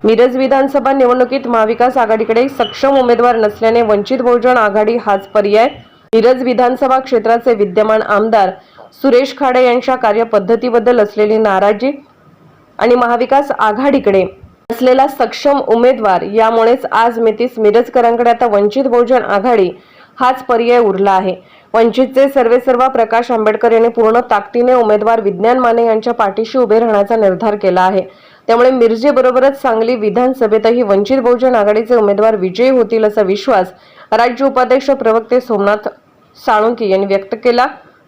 मिरज विधानसभा निवडणुकीत महाविकास आघाडीकडे सक्षम उमेदवार नसल्याने वंचित बहुजन आघाडी हाच पर्याय। मिरज विधानसभा क्षेत्राचे विद्यमान आमदार सुरेश खाडे यांच्या कार्यपद्धतीबद्दल असलेली नाराजी आणि महाविकास आघाडीकडे असलेला सक्षम उमेदवार यामुळेच आज मितीस मिरजकरांकडे आता वंचित बहुजन आघाडी हाच पर्याय उरला आहे। वंचितचे सर्वेसर्वा प्रकाश आंबेडकर यांनी पूर्ण ताकदीने उमेदवार विज्ञान माने यांच्या पाठीशी उभे राहण्याचा निर्धार केला आहे। त्यामुळे मिरजेबरोबरच सांगली विधानसभेतही वंचित बहुजन आघाडीचे उमेदवार विजयी होतील असा विश्वास राज्य उपाध्यक्ष प्रवक्ते सोमनाथ साळुंके यांनी व्यक्त केला।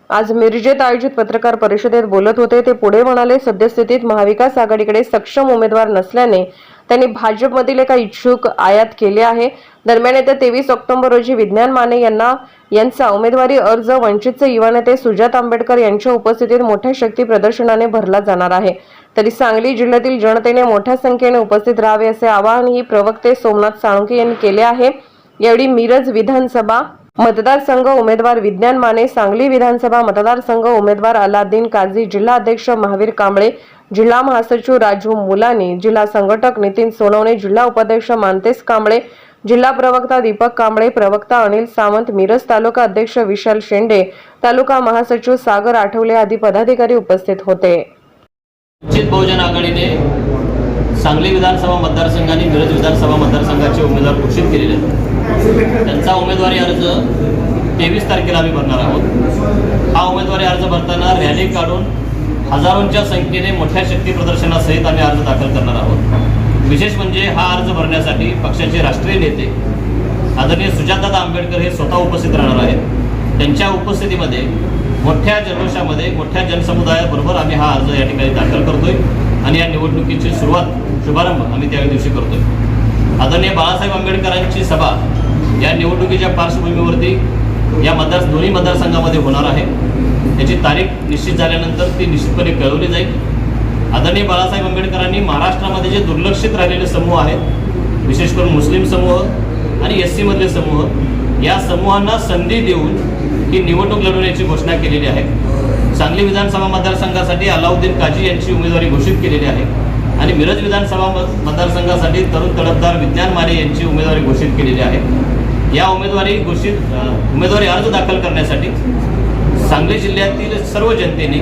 आज मिरजेत आयोजित पत्रकार परिषदेत बोलत होते ते पुढे म्हणाले, सद्यस्थितीत महाविकास आघाडीकडे सक्षम उमेदवार नसल्याने त्यांनी भाजपमधील एका इच्छुक आयात केले आहे। दरम्यान येत्या 23 ऑक्टोबर रोजी विज्ञान माने यांचा उमेदवारी अर्ज वंचितचे युवा नेते सुजात आंबेडकर यांच्या उपस्थितीत मोठ्या शक्ती प्रदर्शनाने भरला जाणार आहे। तरी सांगली जिल्ह्यातील जनतेने मोठ्या संख्येने उपस्थित राहावे असे आवाहनही प्रवक्ते सोमनाथ साळुंके यांनी केले आहे। यावेळी मिरज विधानसभा मतदारसंघ उमेदवार विज्ञान माने, सांगली विधानसभा मतदारसंघ उमेदवार अलाउद्दीन काझी, जिल्हा अध्यक्ष महावीर कांबळे, जिल्हा महासचिव राजू मुलानी, जिल्हा संघटक नितीन सोनवणे, जिल्हा उपाध्यक्ष मानतेश कांबळे, जिल्हा प्रवक्ता दीपक कांबळे, प्रवक्ता अनिल सावंत, मिरज तालुका अध्यक्ष विशाल शेंडे, तालुका महासचिव सागर आठवले आदी पदाधिकारी उपस्थित होते। वंचित बहुजन आघाडीने सांगली विधानसभा मतदारसंघ आणि मिरज विधानसभा मतदारसंघाचे उमेदवार घोषित केलेले आहेत। त्यांचा उमेदवारी अर्ज 23 तारखेला आम्ही भरणार आहोत। हा उमेदवारी अर्ज भरताना रॅली काढून हजारोंच्या संख्येने मोठ्या शक्ती प्रदर्शनासहित आम्ही अर्ज दाखल करणार आहोत। विशेष म्हणजे हा अर्ज भरण्यासाठी पक्षाचे राष्ट्रीय नेते आदरणीय सुजातदादा आंबेडकर हे स्वतः उपस्थित राहणार आहेत। त्यांच्या उपस्थितीमध्ये मोठ्या जल्लोषामध्ये मोठ्या जनसमुदायाबरोबर आम्ही हा अर्ज या ठिकाणी दाखल करतोय आणि या निवडणुकीची शुभारंभ आम्ही त्या दिवशी करतोय। आदरणीय बाळासाहेब आंबेडकरांची सभा या निवडणुकीच्या पार्श्वभूमीवरती या दोन्ही मतदारसंघामध्ये होणार आहे। त्याची तारीख निश्चित झाल्यानंतर ती निश्चितपणे कळवली जाईल। आदरणीय बाळासाहेब आंबेडकरांनी महाराष्ट्रामध्ये जे दुर्लक्षित राहिलेले समूह आहेत, विशेष करून मुस्लिम समूह आणि SC मधले समूह, या समूहांना संधी देऊन ही निवडणूक लढवण्याची घोषणा केलेली आहे। सांगली विधानसभा मतदारसंघासाठी अलाउद्दीन काझी यांची उमेदवारी घोषित केलेली आहे आणि मिरज विधानसभा मतदारसंघासाठी तरुण तडफदार विज्ञान माने यांची उमेदवारी घोषित केलेली आहे। या उमेदवारी अर्ज दाखल करण्यासाठी सांगली जिल्ह्यातील सर्व जनतेने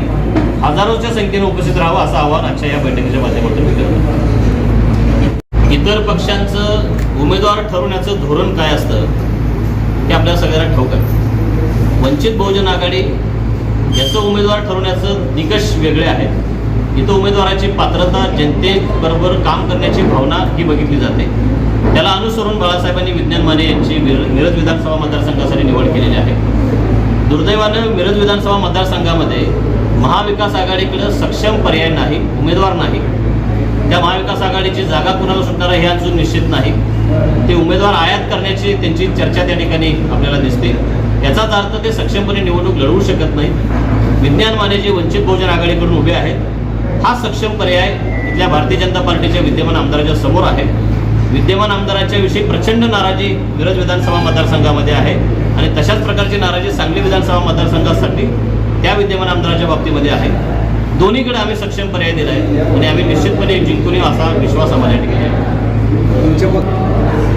हजारोच्या संख्येने उपस्थित राहावं असं आवाहन आजच्या या बैठकीच्या माध्यमातून मी करतो। इतर पक्षांचं उमेदवार ठरवण्याचं धोरण काय असतं हे आपल्या सगळ्यांना ठाऊक आहे। वंचित बहुजन आघाडी याचं उमेदवार ठरवण्याचं निकष वेगळे आहेत। इथं उमेदवाराची पात्रता, जनतेबरोबर काम करण्याची भावना ही बघितली जाते। त्याला अनुसरून बाळासाहेबांनी विज्ञान माने यांची मिरज विधानसभा मतदारसंघासाठी निवड केलेली आहे। दुर्दैवानं मिरज विधानसभा मतदारसंघामध्ये महाविकास आघाडीकडे सक्षम पर्याय नाही, उमेदवार नाही। त्या महाविकास आघाडीची जागा कुणाला सुटणार हे अजून निश्चित नाही। ते उमेदवार आयात करण्याची त्यांची चर्चा त्या ठिकाणी आपल्याला दिसते। याचाच अर्थ ते सक्षमपणे निवडणूक लढवू शकत नाही। विज्ञान माने जे वंचित बहुजन आघाडीकडून उभे आहेत, हा सक्षम पर्याय इथल्या भारतीय जनता पार्टीच्या विद्यमान आमदाराच्या समोर आहे। विद्यमान आमदाराच्या विषयी प्रचंड नाराजी मिरज विधानसभा मतदारसंघामध्ये आहे आणि तशाच प्रकारची नाराजी सांगली विधानसभा मतदारसंघासाठी त्या विद्यमान आमदाराच्या बाबतीमध्ये आहे। दोन्हीकडे आम्ही सक्षम पर्याय दिला आहे आणि आम्ही निश्चितपणे जिंकून येऊ असा विश्वास आम्हाला ठिकाणी आहे।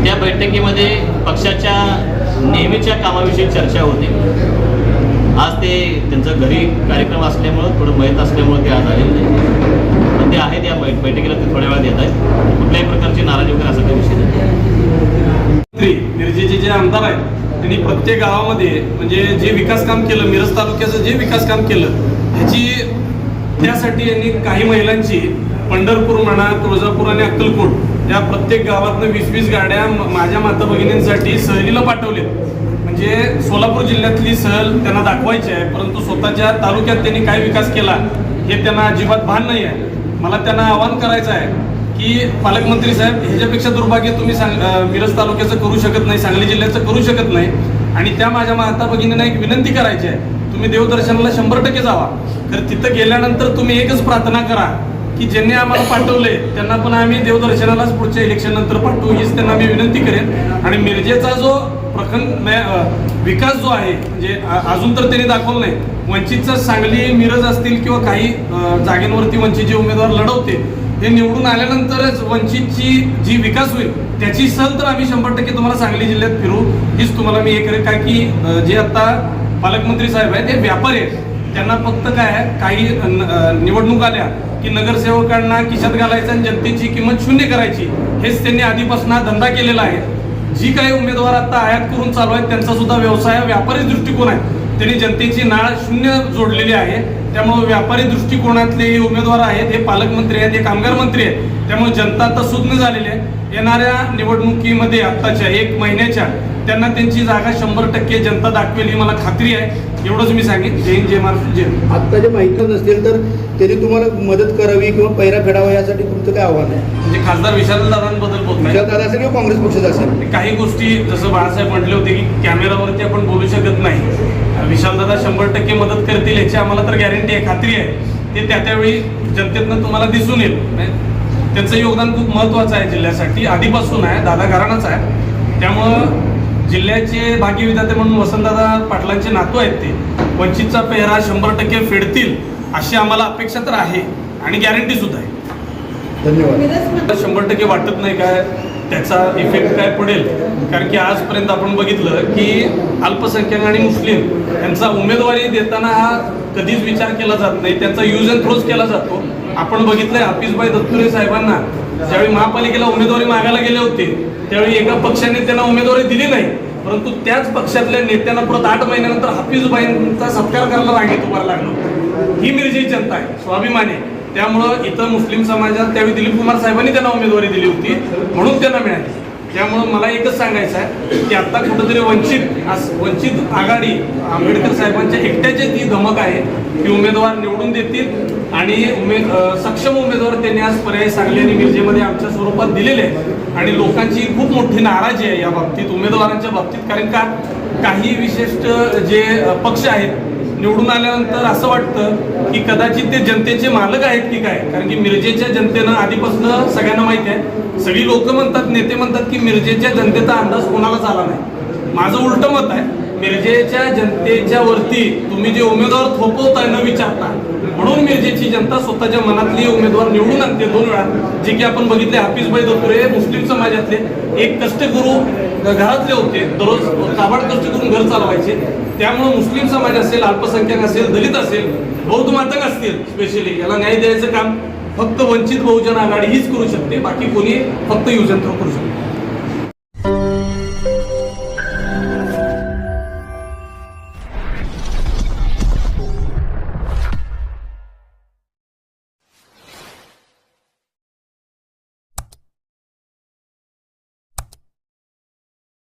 त्या बैठकीमध्ये पक्षाच्या नेहमीच्या कामाविषयी चर्चा होते। आज ते त्यांचं घरी कार्यक्रम असल्यामुळं थोडं माहीत असल्यामुळं ते आज आलेलं नाही, पण ते आहेत या बैठकीला ते थोड्या वेळात येत आहेत। कुठल्याही प्रकारची नाराजी वगैरे असा काही विषय नाही। मिरजेचे जे आमदार आहेत त्यांनी प्रत्येक गावामध्ये म्हणजे जे विकास काम केलं, मिरज तालुक्याचं जे विकास काम केलं त्यासाठी यांनी काही महिलांची पंढरपूर म्हणा, तुळजापूर आणि अक्कलकोट या प्रत्येक गावातनं 20-20 गाड्या माझ्या माता भगिनींसाठी सहलीला पाठवलेत। म्हणजे सोलापूर जिल्ह्यातली सहल त्यांना दाखवायची आहे, परंतु स्वतःच्या तालुक्यात त्यांनी काय विकास केला हे त्यांना अजिबात भान नाही आहे। मला त्यांना आवाहन करायचं आहे की पालकमंत्री साहेब, ह्याच्यापेक्षा दुर्भाग्य तुम्ही मिरज तालुक्याचं करू शकत नाही, सांगली जिल्ह्याचं करू शकत नाही। आणि त्या माझ्या माता भगिनींना एक विनंती करायची आहे, तुम्ही देवदर्शनाला 100% जावा। तर तिथं गेल्यानंतर तुम्ही एकच प्रार्थना करा की ज्यांनी आम्हाला पाठवले त्यांना पण आम्ही देवदर्शनालाच पुढच्या इलेक्शन नंतर पाठवू, हीच त्यांना मी विनंती करेन। आणि मिरजेचा जो विकास जो आहे म्हणजे अजून तर त्यांनी दाखवलं नाही। वंचितचा सांगली, मिरज असतील किंवा काही जागेंवरती वंचितचे उमेदवार लढवते, हे निवडून आल्यानंतरच वंचितची जी विकास होईल त्याची सहल तर आम्ही 100% तुम्हाला सांगली जिल्ह्यात फिरू, हीच तुम्हाला मी हे करेन. काय की जे आता पालकमंत्री साहेब आहेत ते व्यापारी आहेत, त्यांना फक्त काय आहे, काही निवडणूक आल्या की नगरसेवकांना खिशात घालायचं आणि जनतेची किंमत शून्य करायची, हेच त्यांनी आधीपासून हा धंदा केलेला आहे. जी काही उमेदवार आता आयात करून चालू आहेत त्यांचा सुद्धा व्यवसाय व्यापारी दृष्टिकोन आहे, त्यांनी जनतेची नाळ शून्य जोडलेली आहे. त्यामुळे व्यापारी दृष्टिकोनातले हे उमेदवार आहेत, हे पालकमंत्री आहेत, हे कामगार मंत्री आहेत. त्यामुळे जनता आता सुज्ञ झालेली आहे. येणाऱ्या निवडणुकीमध्ये आत्ताच्या 1 महिन्याच्या त्यांना त्यांची जागा 100% जनता दाखवेल ही मला खात्री आहे. एवढंच मी सांगेन. जय हिंद, जय महाराष्ट्र, जय हिंद. आत्ता जे माहिती नसतील तर त्यांनी तुम्हाला मदत करावी किंवा पैरा फेडावा यासाठी तुमचं काय आव्हान आहे? म्हणजे खासदार विशालदादांबद्दल बोलताय, विशालदादा असेल किंवा काँग्रेस पक्षाचा असेल? काही गोष्टी जसं बाळासाहेब म्हटले होते की कॅमेरावरती आपण बोलू शकत नाही. विशालदादा 100% मदत करतील याची आम्हाला तर गॅरंटी आहे, खात्री आहे. ते त्यावेळी जनतेतनं तुम्हाला दिसून येईल. त्यांचं योगदान खूप महत्त्वाचं आहे जिल्ह्यासाठी, आधीपासून आहे, दादा घराणंच आहे. त्यामुळं जिल्ह्याचे भाग्यविधाते म्हणून वसंतदादा पाटलांचे नातू आहेत, ते वंचितचा पेहरा 100% फेडतील अशी आम्हाला अपेक्षा तर आहे आणि गॅरंटी सुद्धा आहे. धन्यवाद. 100% वाटत नाही काय त्याचा इफेक्ट काय पडेल, कारण की आजपर्यंत आपण बघितलं की अल्पसंख्याक आणि मुस्लिम यांचा उमेदवारी देताना हा कधीच विचार केला जात नाही, त्यांचा यूज अँड थ्रोज केला जातो. आपण बघितलंय हाफिजभाई दत्तुरे साहेबांना ज्यावेळी महापालिकेला उमेदवारी मागायला गेले होते त्यावेळी एका पक्षाने त्यांना उमेदवारी दिली नाही, परंतु त्याच पक्षातल्या नेत्यांना परत 8 महिन्यानंतर हाफिजभाईंचा सत्कार करायला रांगेत उभारायला लागलो. ही मिरजेची जनता आहे, स्वाभिमान आहे. त्यामुळं इथं मुस्लिम समाजात त्यावेळी दिलीप कुमार साहेबांनी त्यांना उमेदवारी दिली होती म्हणून त्यांना मिळाली. त्यामुळं मला एकच सांगायचं आहे की आता कुठंतरी वंचित आघाडी आंबेडकर साहेबांच्या एकट्याची ती धमक आहे की उमेदवार निवडून देतील आणि सक्षम उमेदवार त्यांनी आज पर्याय सांगली आणि मिरजेमध्ये आमच्या स्वरूपात दिलेले आहेत. आणि लोकांची खूप मोठी नाराजी आहे या बाबतीत, उमेदवारांच्या बाबतीत. कारण का काही विशिष्ट जे पक्ष आहेत निवडून आल्यानंतर असं वाटतं की कदाचित ते जनतेचे मालक आहेत की काय, कारण की मिरजेच्या जनतेनं आधीपासून सगळ्यांना माहिती आहे, सगळी लोक म्हणतात, नेते म्हणतात की मिरजेच्या जनतेचा अंदाज कोणालाच आला नाही. माझं उलटं मत आहे, मिरजेच्या जनतेच्या वरती तुम्ही जे उमेदवार थोपवताय न विचारता, म्हणून मिरजेची जनता स्वतःच्या मनातली उमेदवार निवडून आणते 2 वेळा. जे की आपण बघितले हाफिजभाई दत्तुरे मुस्लिम समाजातले एक कष्टकरू घरातले होते, दररोज काबाड कष्ट करून घर चालवायचे. त्यामुळे मुस्लिम समाज असेल, अल्पसंख्याक असेल, दलित असेल, बौद्ध मातक असतील, स्पेशली याला न्याय द्यायचं काम फक्त वंचित बहुजन आघाडी हीच करू शकते, बाकी कोणी फक्त यूज अँड थ्रो करू शकते.